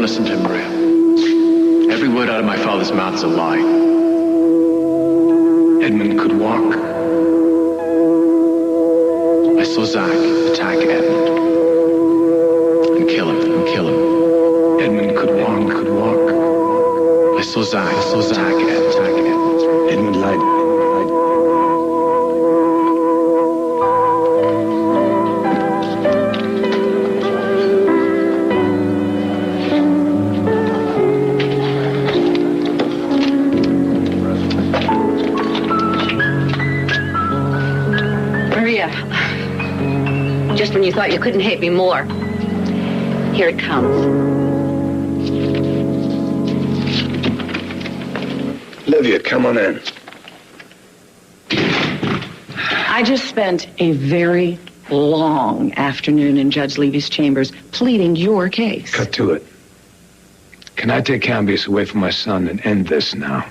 listen to him, Maria. Every word out of my father's mouth is a lie. Edmund could walk. I saw Zach attack Edmund. And kill him. Edmund could walk. I saw Zach attack Edmund. Edmund lied. Just when you thought you couldn't hate me more. Here it comes. Olivia, come on in. I just spent a very long afternoon in Judge Levy's chambers pleading your case. Cut to it. Can I take Cambius away from my son and end this now?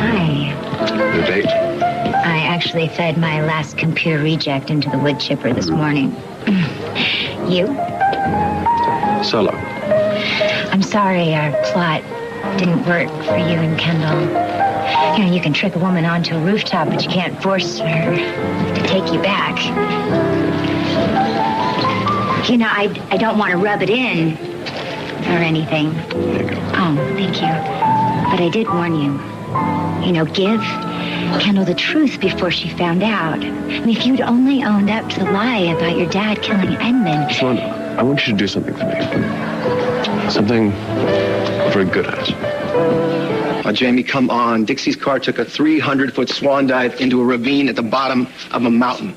Hi. The date? I actually fed my last computer reject into the wood chipper this morning. You? Solo. I'm sorry our plot didn't work for you and Kendall. You know, you can trick a woman onto a rooftop, but you can't force her to take you back. You know, I don't want to rub it in or anything. There you go. Oh, thank you. But I did warn you. You know, give Kendall the truth before she found out. I mean, if you'd only owned up to the lie about your dad killing Edmund. Swan, I want you to do something for me. Something I'm very good at. Oh, Jamie, come on. Dixie's car took a 300-foot swan dive into a ravine at the bottom of a mountain.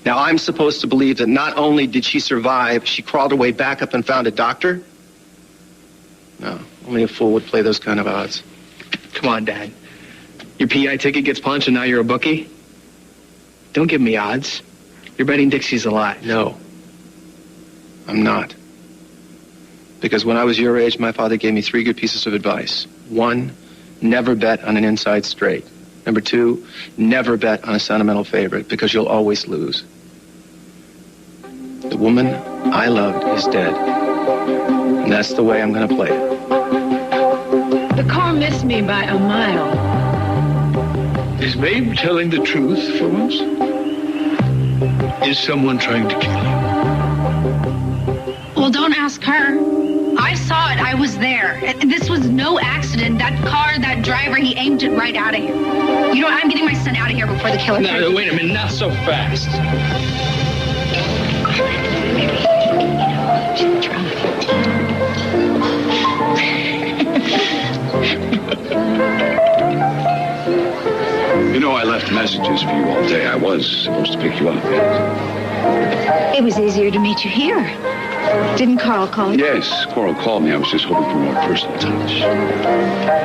Now, I'm supposed to believe that not only did she survive, she crawled her way back up and found a doctor? No, only a fool would play those kind of odds. Come on, Dad. Your PI ticket gets punched and now you're a bookie? Don't give me odds. You're betting Dixie's alive. No, I'm not. Because when I was your age, my father gave me 3 good pieces of advice. 1, never bet on an inside straight. Number 2, never bet on a sentimental favorite because you'll always lose. The woman I loved is dead. And that's the way I'm going to play it. The car missed me by a mile. Is Maeve telling the truth for once? Is someone trying to kill you? Well, don't ask her. I saw it. I was there. This was no accident. That car, that driver, he aimed it right out of here. You know what? I'm getting my son out of here before the killer... No, wait a minute. Not so fast. Maybe, she's drunk. You know, I left messages for you all day. I was supposed to pick you up. It was easier to meet you here. Didn't Carl call you? Yes, Coral called me. I was just hoping for more personal touch.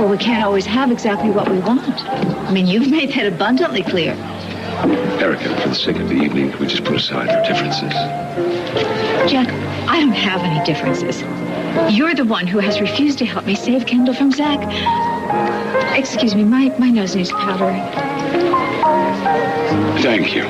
Well, we can't always have exactly what we want. I mean, you've made that abundantly clear. Erica, for the sake of the evening, can we just put aside our differences? Jack, I don't have any differences. You're the one who has refused to help me save Kendall from Zach. Excuse me, my nose needs powder. Thank you.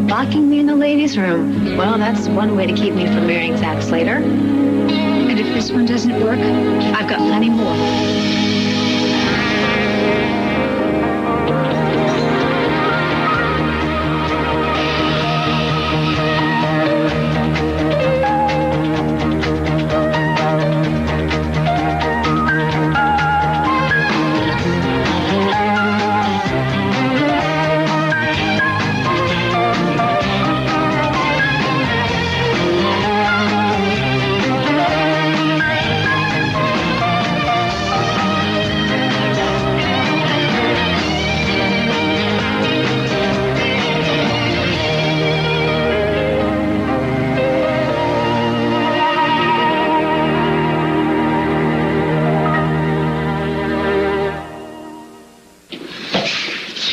Locking me in the ladies' room. Well, that's one way to keep me from marrying Zach Slater. And if this one doesn't work, I've got plenty more.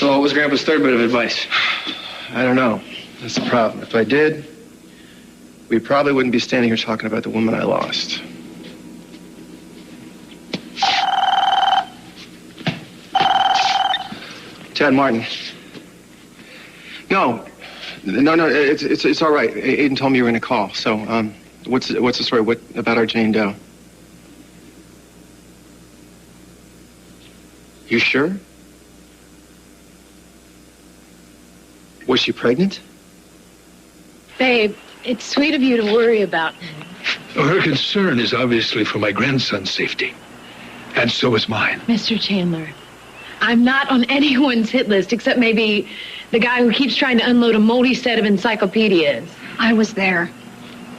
So what was Grandpa's third bit of advice? I don't know. That's the problem. If I did, we probably wouldn't be standing here talking about the woman I lost. Ted Martin. No, it's all right. Aiden told me you were going to call. So, what's the story? What about our Jane Doe? You sure? Was she pregnant? Babe, it's sweet of you to worry about me. Her concern is obviously for my grandson's safety. And so is mine. Mr. Chandler, I'm not on anyone's hit list except maybe the guy who keeps trying to unload a moldy set of encyclopedias. I was there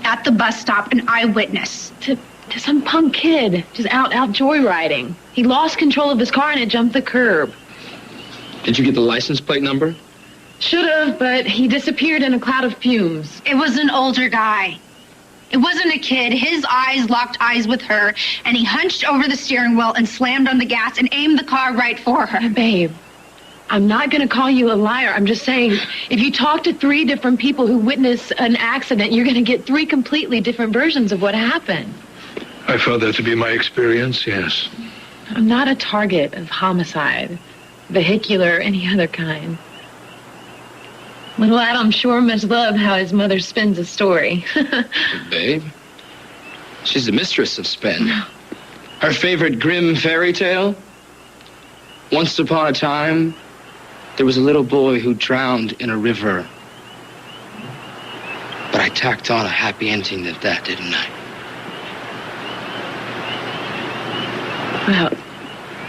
at the bus stop, an eyewitness. To some punk kid just out joyriding. He lost control of his car and it jumped the curb. Did you get the license plate number? Should have, but he disappeared in a cloud of fumes. It was an older guy. It wasn't a kid. His eyes locked eyes with her, and he hunched over the steering wheel and slammed on the gas and aimed the car right for her. Hey, babe, I'm not going to call you a liar. I'm just saying, if you talk to 3 different people who witnessed an accident, you're going to get 3 completely different versions of what happened. I found that to be my experience, yes. I'm not a target of homicide, vehicular, any other kind. Little Adam sure must love how his mother spins a story. Babe, she's the mistress of spin. Her favorite grim fairy tale? Once upon a time, there was a little boy who drowned in a river. But I tacked on a happy ending to that, didn't I? Well,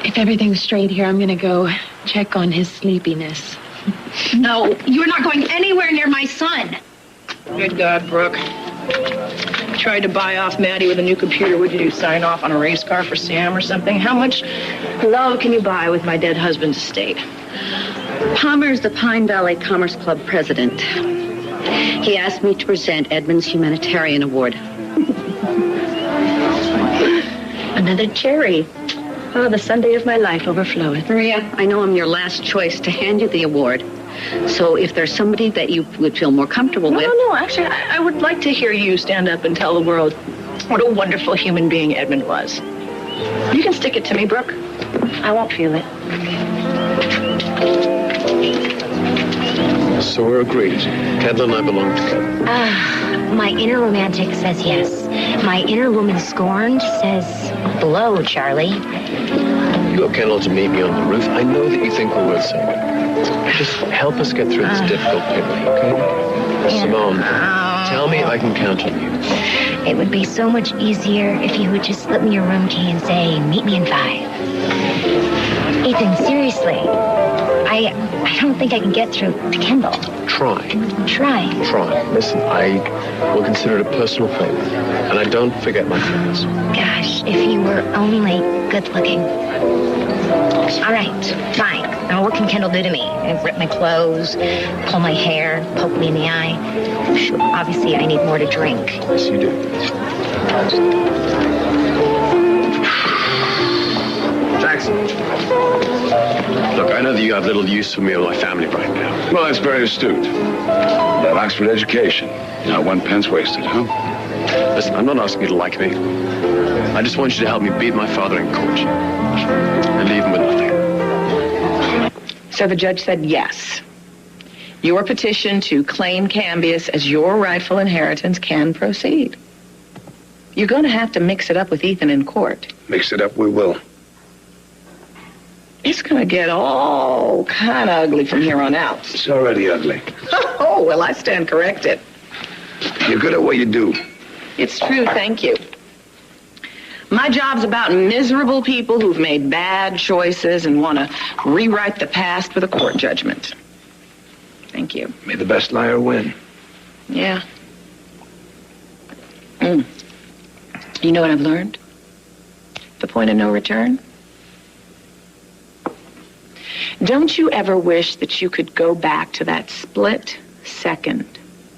if everything's straight here, I'm going to go check on his sleepiness. No, you're not going anywhere near my son. Good God, Brooke. I tried to buy off Maddie with a new computer. Would you sign off on a race car for Sam or something? How much love can you buy with my dead husband's estate? Palmer's the Pine Valley Commerce Club president. He asked me to present Edmund's Humanitarian Award. Another cherry. Oh, the Sunday of my life overfloweth. Maria, I know I'm your last choice to hand you the award. So if there's somebody that you would feel more comfortable with... No. Actually, I would like to hear you stand up and tell the world what a wonderful human being Edmund was. You can stick it to me, Brooke. I won't feel it. So we're agreed. Kendall and I belong together. My inner romantic says yes. My inner woman scorned says blow, Charlie. You got Kendall to meet me on the roof. I know that you think we're worth saving. Just help us get through this difficult period, okay? Simone, tell me I can count on you. It would be so much easier if you would just slip me your room key and say, meet me in 5. Ethan, seriously. I don't think I can get through to Kendall. Try. Try. Listen, I will consider it a personal favor. And I don't forget my friends. Gosh, if you were only good looking. All right, fine. Now what can Kendall do to me? Rip my clothes, pull my hair, poke me in the eye? Sure. Obviously, I need more to drink. Yes, you do. Jackson. Look, I know that you have little use for me or my family right now. Well, that's very astute. That Oxford education. Not 1 pence wasted, huh? Listen, I'm not asking you to like me. I just want you to help me beat my father in court. And leave him with nothing. So the judge said yes. Your petition to claim Cambius as your rightful inheritance can proceed. You're going to have to mix it up with Ethan in court. Mix it up, we will. It's going to get all kind of ugly from here on out. It's already ugly. Oh, well, I stand corrected. You're good at what you do. It's true, thank you. My job's about miserable people who've made bad choices and want to rewrite the past with a court judgment. Thank you. May the best liar win. Yeah. You know what I've learned? The point of no return? Don't you ever wish that you could go back to that split second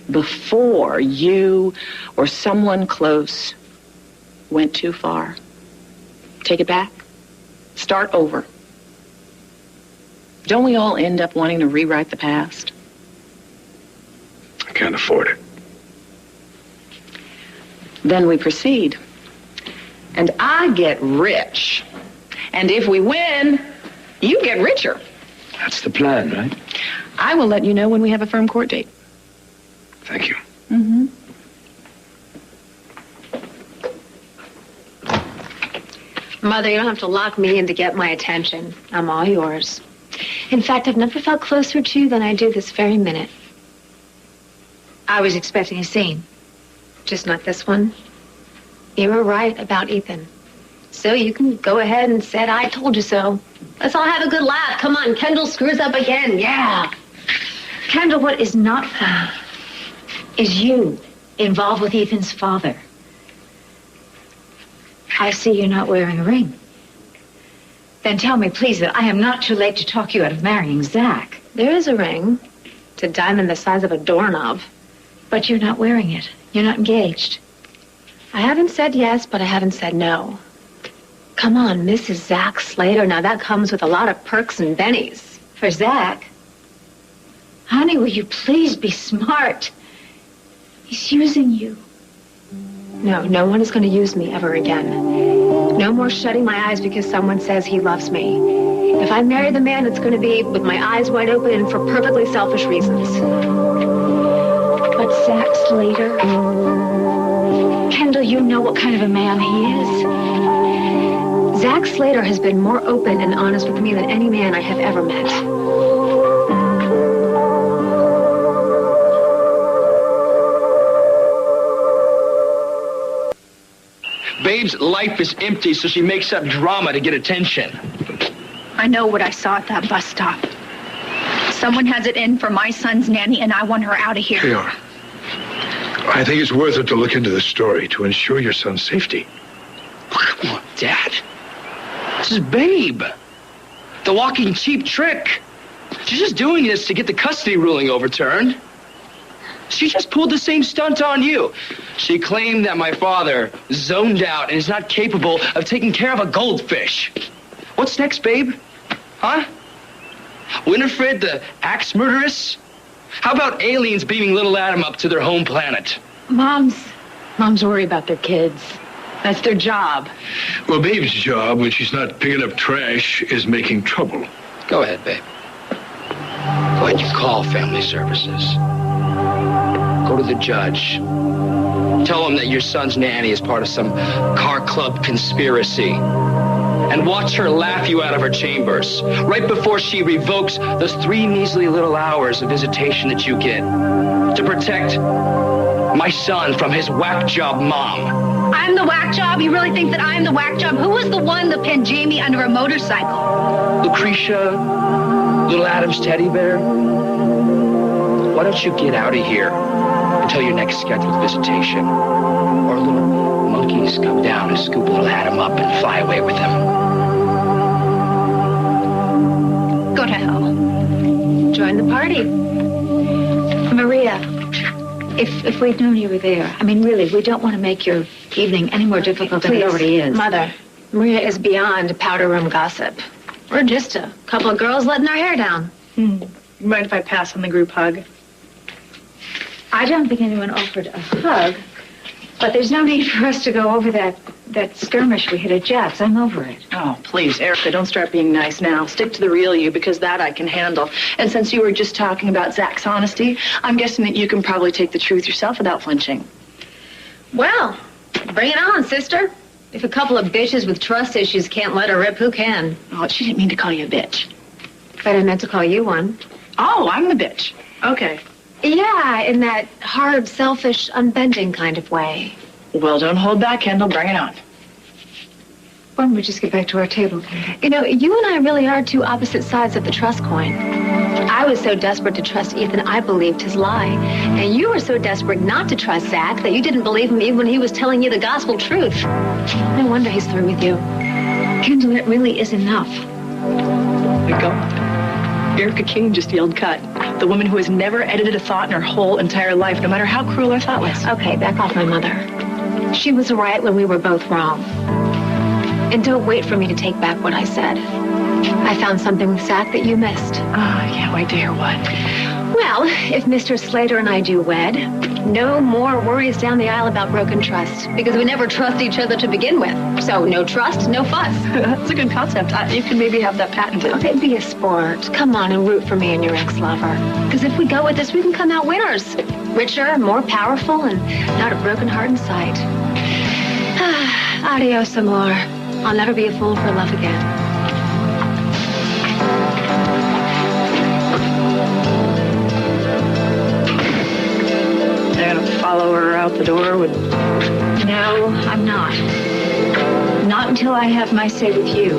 before you or someone close went too far? Take it back. Start over. Don't we all end up wanting to rewrite the past? I can't afford it. Then we proceed. And I get rich. And if we win, you get richer. That's the plan, right? I will let you know when we have a firm court date. Thank you. Mm-hmm. Mother, you don't have to lock me in to get my attention. I'm all yours. In fact, I've never felt closer to you than I do this very minute. I was expecting a scene. Just not this one. You were right about Ethan. So you can go ahead and say, I told you so. Let's all have a good laugh. Come on, Kendall screws up again. Yeah. Kendall, what is not funny is you involved with Ethan's father. I see you're not wearing a ring. Then tell me, please, that I am not too late to talk you out of marrying Zach. There is a ring. It's a diamond the size of a doorknob. But you're not wearing it. You're not engaged. I haven't said yes, but I haven't said no. Come on, Mrs. Zach Slater. Now, that comes with a lot of perks and bennies. For Zach? Honey, will you please be smart? He's using you. No, no one is going to use me ever again. No more shutting my eyes because someone says he loves me. If I marry the man, it's going to be with my eyes wide open and for perfectly selfish reasons. But Zach Slater, Kendall, you know what kind of a man he is. Zach Slater has been more open and honest with me than any man I have ever met. Babe's life is empty, so she makes up drama to get attention. I know what I saw at that bus stop. Someone has it in for my son's nanny, and I want her out of here. KR, I think it's worth it to look into the story to ensure your son's safety. Come on, Dad. This is Babe. The walking cheap trick. She's just doing this to get the custody ruling overturned. She just pulled the same stunt on you. She claimed that my father zoned out and is not capable of taking care of a goldfish. What's next, Babe? Huh? Winifred, the axe murderess? How about aliens beaming little Adam up to their home planet? Moms worry about their kids. That's their job. Well, Babe's job, when she's not picking up trash, is making trouble. Go ahead, Babe. Go ahead, you call family services. Go to the judge. Tell him that your son's nanny is part of some car club conspiracy. And watch her laugh you out of her chambers right before she revokes those 3 measly little hours of visitation that you get to protect my son from his whack job mom. I'm the whack job? You really think that I'm the whack job? Who was the one that pinned Jamie under a motorcycle? Lucretia, little Adam's teddy bear. Why don't you get out of here until your next scheduled visitation? Or little monkeys come down and scoop little Adam up and fly away with him. Go to hell. Join the party. Maria, if we'd known you were there, I mean, really, we don't want to make your evening any more difficult than it already is. Mother, Maria is beyond powder room gossip. We're just a couple of girls letting our hair down. You mind if I pass on the group hug? I don't think anyone offered a hug, but there's no need for us to go over that skirmish we had at Jack's. I'm over it. Oh, please, Erica, don't start being nice now. Stick to the real you, because that I can handle. And since you were just talking about Zach's honesty, I'm guessing that you can probably take the truth yourself without flinching. Well, bring it on, sister. If a couple of bitches with trust issues can't let her rip, who can? Oh, she didn't mean to call you a bitch. But I meant to call you one. Oh, I'm the bitch. Okay. Yeah, in that hard, selfish, unbending kind of way. Well, don't hold back, Kendall. Bring it on. Why don't we just get back to our table? You know, you and I really are two opposite sides of the trust coin. I was so desperate to trust Ethan, I believed his lie. And you were so desperate not to trust Zach that you didn't believe him even when he was telling you the gospel truth. No wonder he's through with you. Kendall, it really is enough. We go. Erica King just yelled cut. The woman who has never edited a thought in her whole entire life, no matter how cruel her thought was. Okay, back off my mother. She was right when we were both wrong. And don't wait for me to take back what I said. I found something with Zach that you missed. Oh, I can't wait to hear what. Well, if Mr. Slater and I do wed, no more worries down the aisle about broken trust, because we never trust each other to begin with. So no trust, no fuss. That's a good concept. You can maybe have that patented. Okay, be a sport. Come on and root for me and your ex-lover. Because if we go with this, we can come out winners. Richer, more powerful, and not a broken heart in sight. Adios, amor. I'll never be a fool for love again. Follow her out the door with... No, I'm not. Not until I have my say with you.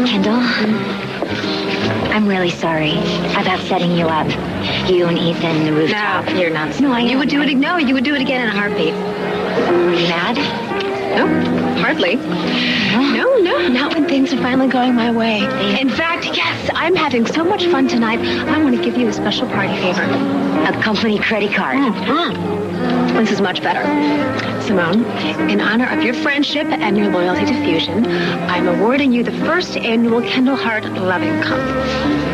Kendall, I'm really sorry about setting you up. You and Ethan, the rooftop. No, you're not. No, you would do it. No, you would do it again in a heartbeat. Were you mad? No, hardly. No, not when things are finally going my way. In fact, yes, I'm having so much fun tonight. I want to give you a special party favor. A company credit card. This is much better. Simone, in honor of your friendship and your loyalty to Fusion, I'm awarding you the first annual Kendall Hart Loving Cup.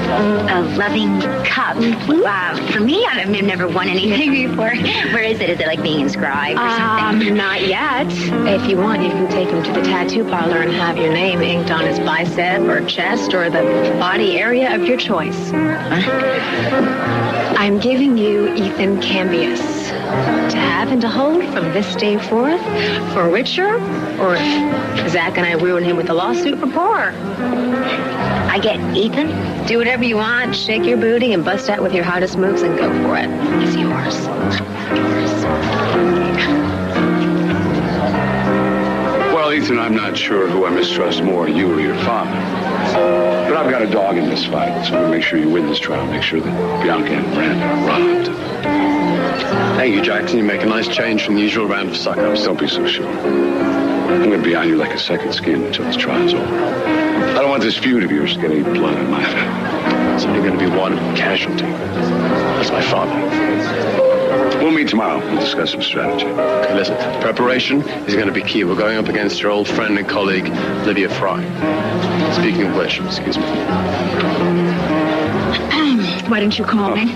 A loving cup? Wow. For me, I've never won anything before. Where is it? Is it like being inscribed or something? Not yet. If you want, you can take him to the tattoo parlor and have your name inked on his bicep or chest or the body area of your choice. I'm giving you Ethan Cambius to have and to hold from this day forth for richer, or if Zach and I ruin him with a lawsuit, for poorer. I get Ethan? Do whatever you want, shake your booty and bust out with your hottest moves and go for it. It's yours. Well, Ethan, I'm not sure who I mistrust more, you or your father. But I've got a dog in this fight, so I'm going to make sure you win this trial. Make sure that Bianca and Brandon are robbed. Thank you, Jackson. You make a nice change from the usual round of suck-ups. Don't be so sure. I'm going to be on you like a second skin until this trial's over. I don't want this feud of yours to get any blood on my family. It's only going to be one casualty. That's my father. We'll meet tomorrow. We'll discuss some strategy. Okay, listen. Preparation is going to be key. We're going up against your old friend and colleague, Lydia Fry. Speaking of which, excuse me. Why didn't you call me?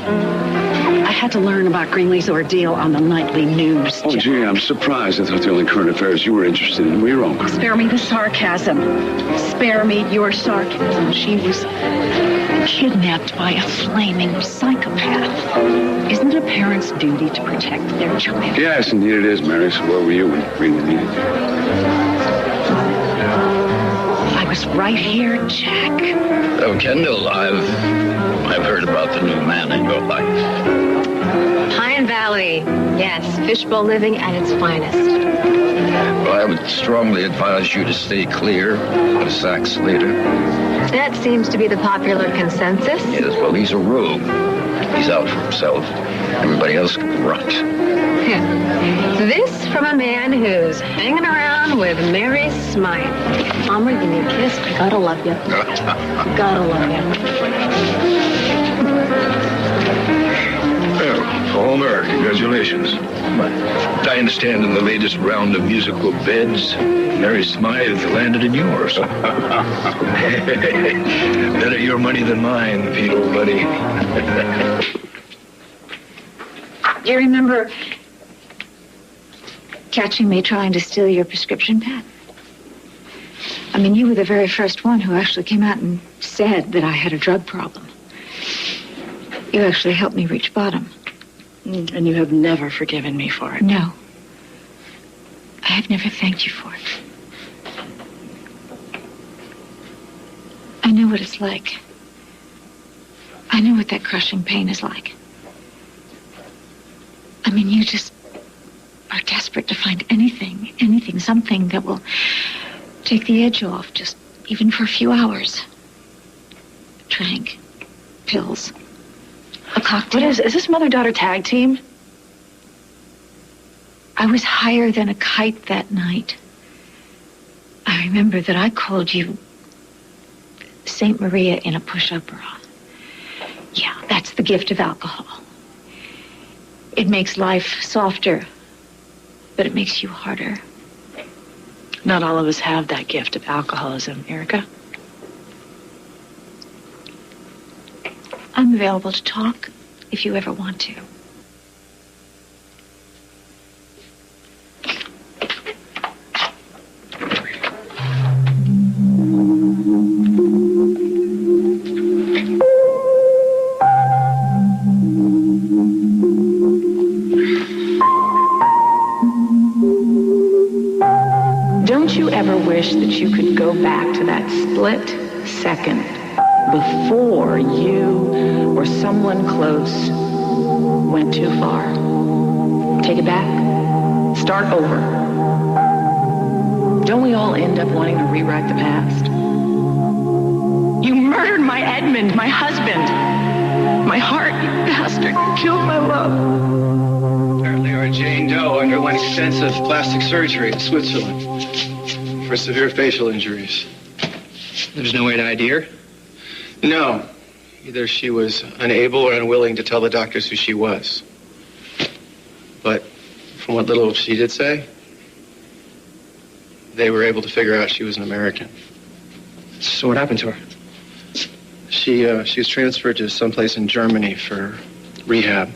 I had to learn about Greenlee's ordeal on the nightly news. Oh, gee, I'm surprised. I thought the only current affairs you were interested in were your own. Spare me the sarcasm. Spare me your sarcasm. She was kidnapped by a flaming psychopath. Isn't it a parent's duty to protect their child? Yes, indeed it is, Mary. So where were you when Greenlee needed you? I was right here, Jack. Oh, Kendall, I've heard about the new man in your life. Pine Valley. Yes, fishbowl living at its finest. Well, I would strongly advise you to stay clear of Zach Slater. That seems to be the popular consensus. Yes, well, he's a rogue. He's out for himself. Everybody else can rot. This from a man who's hanging around with Mary Smythe. Mama, give me a kiss. I gotta love you. Gotta love you. Well, Homer, congratulations. I understand in the latest round of musical beds, Mary Smythe landed in yours. Better your money than mine, Pete, old buddy. Do you remember catching me trying to steal your prescription pad? I mean, you were the very first one who actually came out and said that I had a drug problem. You actually helped me reach bottom. And you have never forgiven me for it. No. I have never thanked you for it. I know what it's like. I know what that crushing pain is like. I mean, you just are desperate to find anything, something that will take the edge off, just even for a few hours. A drink, pills, a cocktail. Is this mother-daughter tag team? I was higher than a kite that night. I remember that I called you Saint Maria in a push-up bra. Yeah, that's the gift of alcohol. It makes life softer, but it makes you harder. Not all of us have that gift of alcoholism, Erica. I'm available to talk if you ever want to. Don't you ever wish that you could go back to that split second before you or someone close went too far? Take it back. Start over. Don't we all end up wanting to rewrite the past? You murdered my Edmund, my husband. My heart, you bastard. You killed my love. Apparently our Jane Doe underwent extensive plastic surgery in Switzerland for severe facial injuries. There's no way to ID her? No. Either she was unable or unwilling to tell the doctors who she was. But from what little she did say, they were able to figure out she was an American. So what happened to her? She was transferred to someplace in Germany for rehab.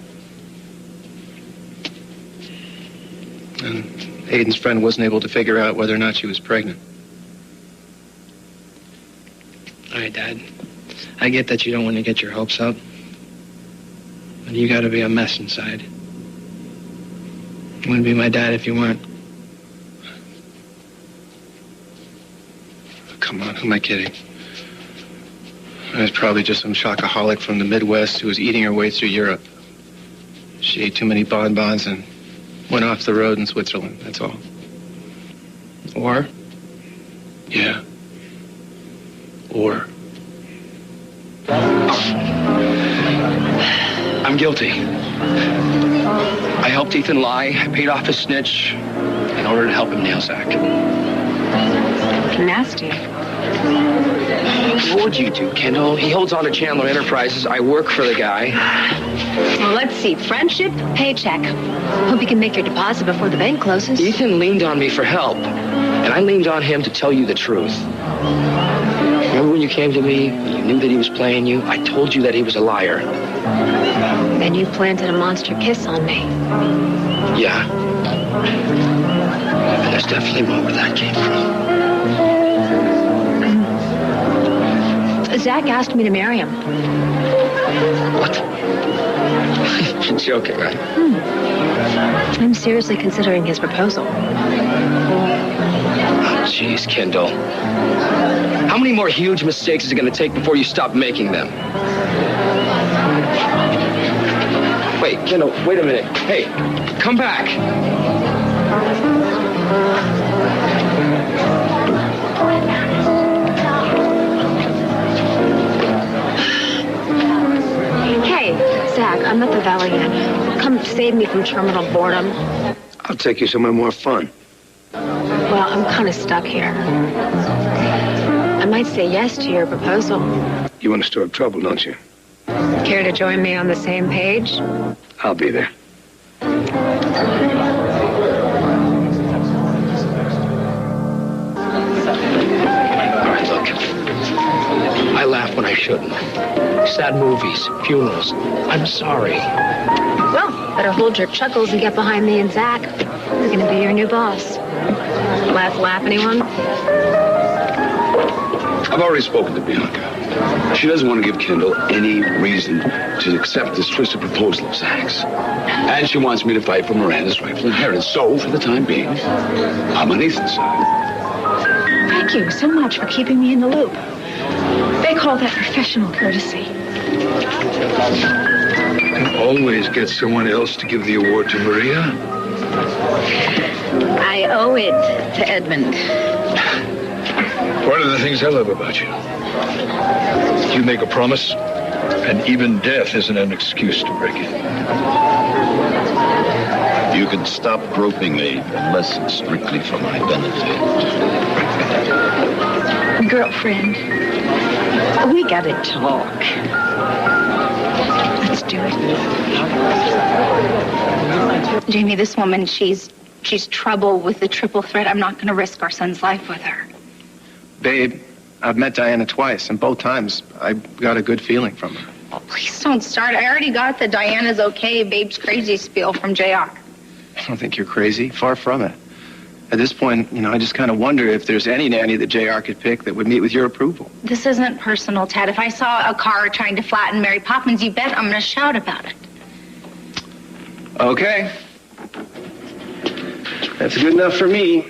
And Aiden's friend wasn't able to figure out whether or not she was pregnant. All right, Dad. I get that you don't want to get your hopes up. But you gotta be a mess inside. You wouldn't be my dad if you weren't. Come on, who am I kidding? I was probably just some shockaholic from the Midwest who was eating her way through Europe. She ate too many bonbons and went off the road in Switzerland, that's all. Or? Yeah. Or. I'm guilty. I helped Ethan lie. I paid off his snitch in order to help him nail Zach. Nasty. What would you do, Kendall? He holds on to Chandler Enterprises. I work for the guy. Well, let's see. Friendship, paycheck. Hope you can make your deposit before the bank closes. Ethan leaned on me for help, and I leaned on him to tell you the truth. Remember when you came to me, you knew that he was playing you? I told you that he was a liar. Then you planted a monster kiss on me. Yeah. And there's definitely more where that came from. Zach asked me to marry him. What? You're joking, right? I'm seriously considering his proposal. Jeez, Kendall. How many more huge mistakes is it going to take before you stop making them? Wait, Kendall, wait a minute. Hey, come back. Hey, Zach, I'm at the Valley Inn. Come save me from terminal boredom. I'll take you somewhere more fun. Well, I'm kind of stuck here. I might say yes to your proposal. You want to stir up trouble, don't you? Care to join me on the same page? I'll be there. All right, look. I laugh when I shouldn't. Sad movies, funerals. I'm sorry. Well, better hold your chuckles and get behind me and Zach. We're going to be your new boss. Laugh, anyone? I've already spoken to Bianca. She doesn't want to give Kendall any reason to accept this twisted proposal of Zach's. And she wants me to fight for Miranda's rightful inheritance. So, for the time being, I'm on Ethan's side. Thank you so much for keeping me in the loop. They call that professional courtesy. You can always get someone else to give the award to Maria. I owe it to Edmund. One of the things I love about you. You make a promise, and even death isn't an excuse to break it. You can stop groping me unless it's strictly for my benefit. Girlfriend, we gotta talk. Let's do it. Jamie, this woman, she's she's trouble with the triple threat, I'm not going to risk our son's life with her. Babe, I've met Diana twice, and both times I got a good feeling from her. Oh, please don't start. I already got the Diana's okay, Babe's crazy spiel from JR. I don't think you're crazy. Far from it. At this point, I just kind of wonder if there's any nanny that JR could pick that would meet with your approval. This isn't personal, Ted. If I saw a car trying to flatten Mary Poppins, you bet I'm going to shout about it. Okay. That's good enough for me.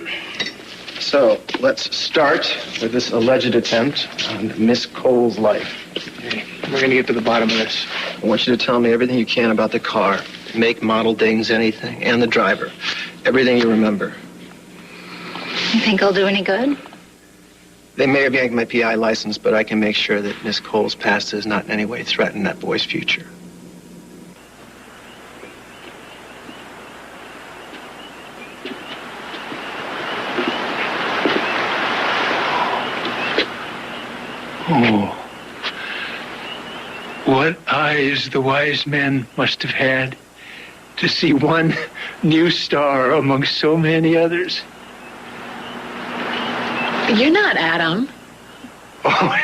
So, let's start with this alleged attempt on Miss Cole's life. Okay. We're going to get to the bottom of this. I want you to tell me everything you can about the car. Make, model, dings, anything. And the driver. Everything you remember. You think I'll do any good? They may have yanked my PI license, but I can make sure that Miss Cole's past does not in any way threaten that boy's future. Oh, what eyes the wise men must have had to see one new star among so many others. You're not Adam. Oh,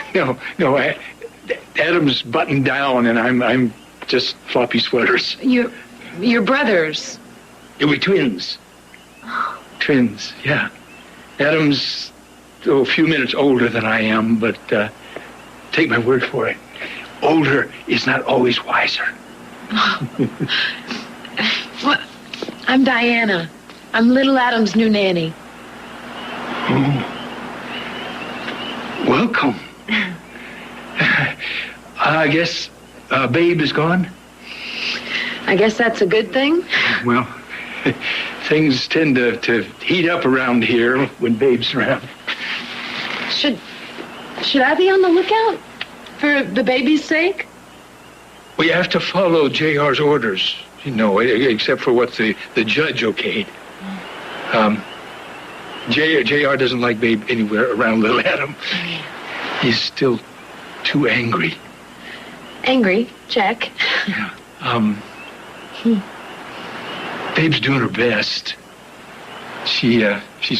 no, Adam's buttoned down and I'm just floppy sweaters. You're brothers. Yeah, we're twins. Twins, yeah. Adam's a few minutes older than I am, but take my word for it. Older is not always wiser. What? I'm Diana. I'm little Adam's new nanny. Oh. Welcome. I guess Babe is gone? I guess that's a good thing. Well, things tend to heat up around here when Babe's around. Should I be on the lookout for the baby's sake? We have to follow JR's orders, except for what the judge okayed. JR doesn't like Babe anywhere around little Adam. He's still too angry. Angry? Check. Yeah. Babe's doing her best. She's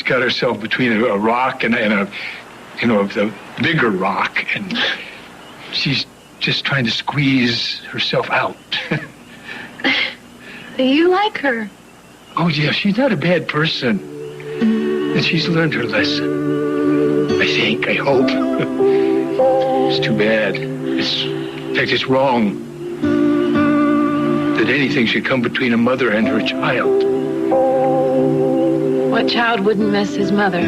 got herself between a rock and a bigger rock, and she's just trying to squeeze herself out. You like her? Oh, yeah, she's not a bad person. And she's learned her lesson. I think, I hope. It's too bad. In fact, it's wrong that anything should come between a mother and her child. What child wouldn't miss his mother?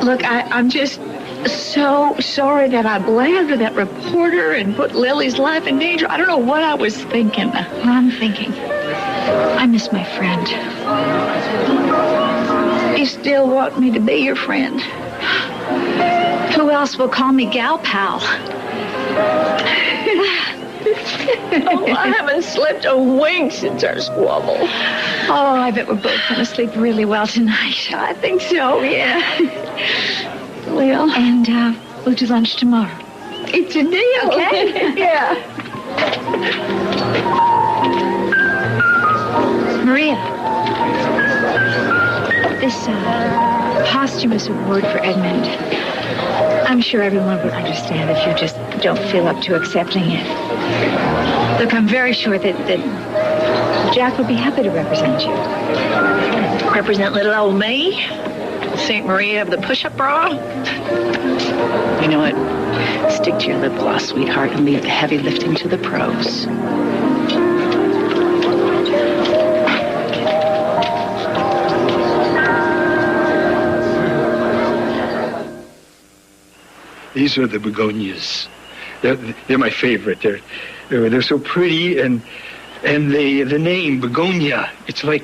Look, I'm just so sorry that I blabbed to that reporter and put Lily's life in danger. I don't know what I was thinking. Well, I'm thinking, I miss my friend. You still want me to be your friend? Who else will call me gal pal? Oh, I haven't slept a wink since our squabble. Oh, I bet we're both going to sleep really well tonight. I think so, yeah. Well, and we'll do lunch tomorrow. It's a deal. Okay. Yeah. Maria, this posthumous award for Edmund, I'm sure everyone would understand if you just don't feel up to accepting it. Look, I'm very sure that Jack would be happy to represent you. Represent little old me? St. Maria of the push-up bra? You know what? Stick to your lip gloss, sweetheart, and leave the heavy lifting to the pros. These are the begonias. They're my favorite. They're so pretty, and the name begonia, it's like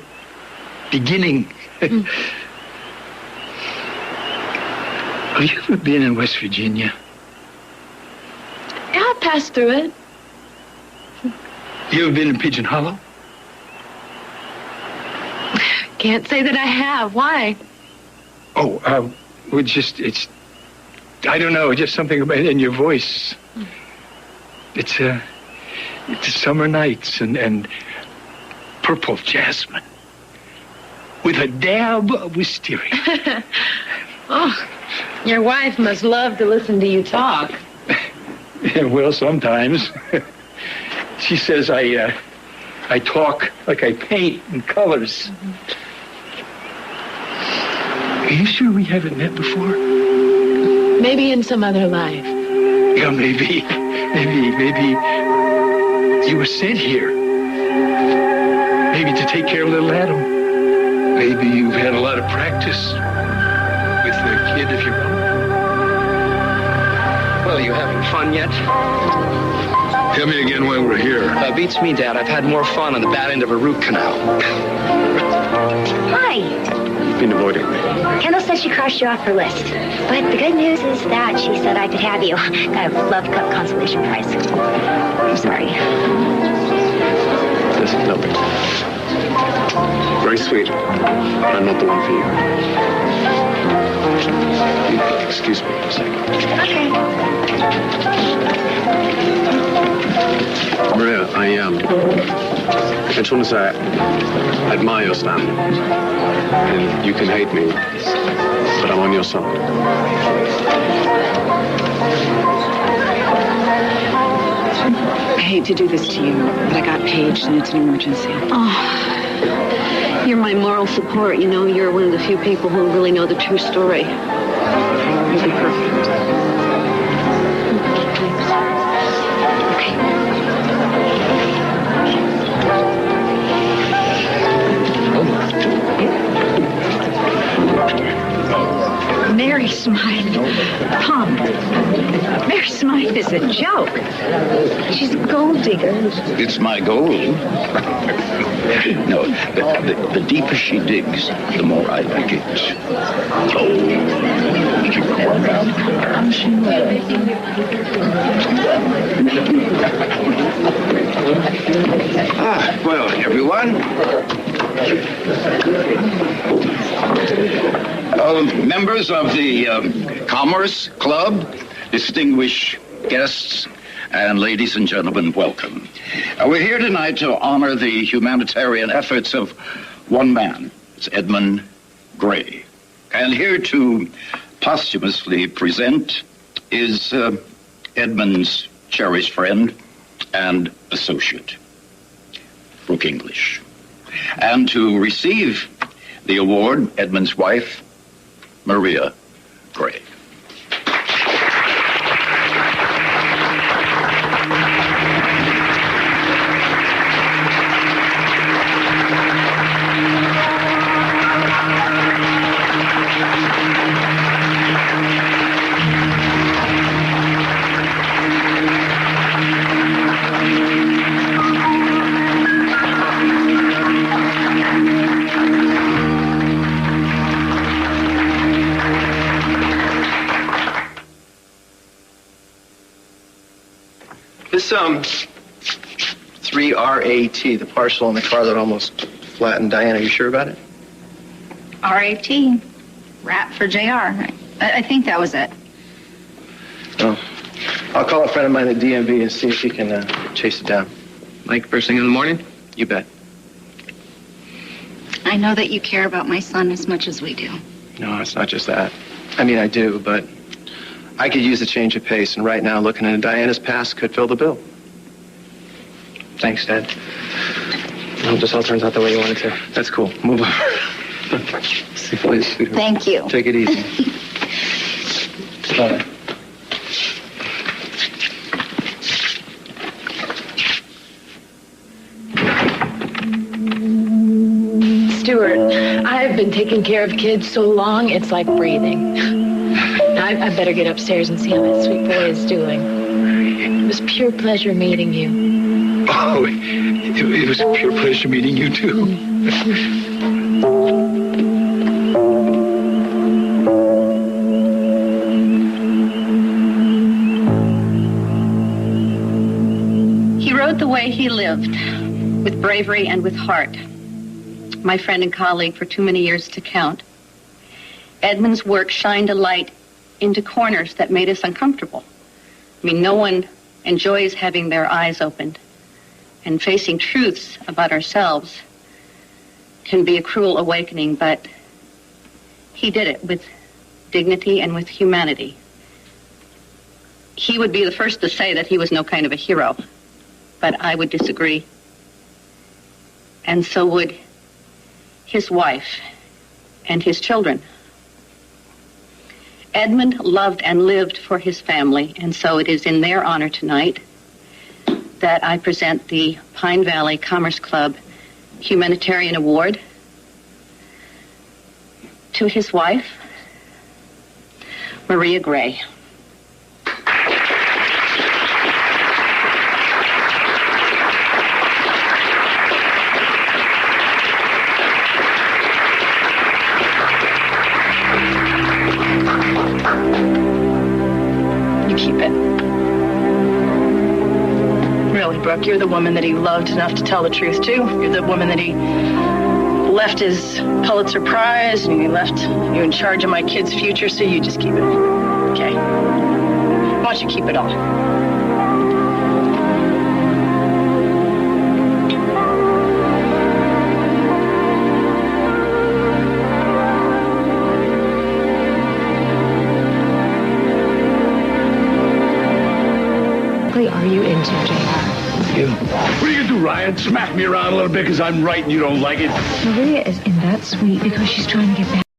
beginning. Have you ever been in West Virginia? Yeah, I passed through it. You ever been in Pigeon Hollow? Can't say that I have. Why? Oh, it's I don't know, just something about in your voice. It's summer nights and purple jasmine with a dab of wisteria. Oh, your wife must love to listen to you talk. Yeah, well, sometimes. She says I talk like I paint in colors. Are you sure we haven't met before? Maybe in some other life. Yeah, maybe you were sent here. Maybe to take care of little Adam. Maybe you've had a lot of practice with a kid of your own. Well, are you having fun yet? Tell me again why we're here. Beats me, Dad. I've had more fun on the bad end of a root canal. Hi. You've been avoiding me. Kendall said she crossed you off her list. But the good news is that she said I could have you. Got a Love Cup consolation prize. I'm sorry. Listen, no. Very sweet. But I'm not the one for you. Excuse me for a second. Okay. Maria, I just want to say I admire your stand. And you can hate me, but I'm on your side. I hate to do this to you, but I got paged and it's an emergency. Oh, you're my moral support. You know, you're one of the few people who really know the true story. You'll be perfect. Okay. Mary Smythe. Tom. Mary Smythe is a joke. She's a gold digger. It's my goal. No, the deeper she digs, the more I like it. Well, everyone. Members of the Commerce Club, distinguished guests, and ladies and gentlemen, welcome. We're here tonight to honor the humanitarian efforts of one man. It's Edmund Gray. And here to posthumously present is Edmund's cherished friend and associate, Brooke English. And to receive the award, Edmund's wife, Maria Gray. This 3RAT, the parcel on the car that almost flattened Diana, are you sure about it? RAT. Rap for JR. I think that was it. Oh. I'll call a friend of mine at DMV and see if he can chase it down. Like first thing in the morning? You bet. I know that you care about my son as much as we do. No, it's not just that. I mean, I do, but I could use a change of pace, and right now, looking into Diana's past could fill the bill. Thanks, Dad. I hope this all turns out the way you want it to. That's cool. Move over. See, please. Thank you. Take it easy. Bye. Stuart, I've been taking care of kids so long, it's like breathing. I better get upstairs and see how that sweet boy is doing. It was pure pleasure meeting you. Oh, it was a pure pleasure meeting you, too. He rode the way he lived, with bravery and with heart. My friend and colleague for too many years to count. Edmund's work shined a light into corners that made us uncomfortable. I mean, no one enjoys having their eyes opened and facing truths about ourselves can be a cruel awakening, but he did it with dignity and with humanity. He would be the first to say that he was no kind of a hero, but I would disagree. And so would his wife and his children. Edmund loved and lived for his family, and so it is in their honor tonight that I present the Pine Valley Commerce Club Humanitarian Award to his wife, Maria Gray. You keep it. Really, Brooke, you're the woman that he loved enough to tell the truth to. You're the woman that he left his Pulitzer Prize, and he left you in charge of my kid's future, so you just keep it. Okay? Why don't you keep it all? Are you into JR? You. What are you gonna do, Ryan? Smack me around a little bit because I'm right and you don't like it? Maria is in that suite because she's trying to get back.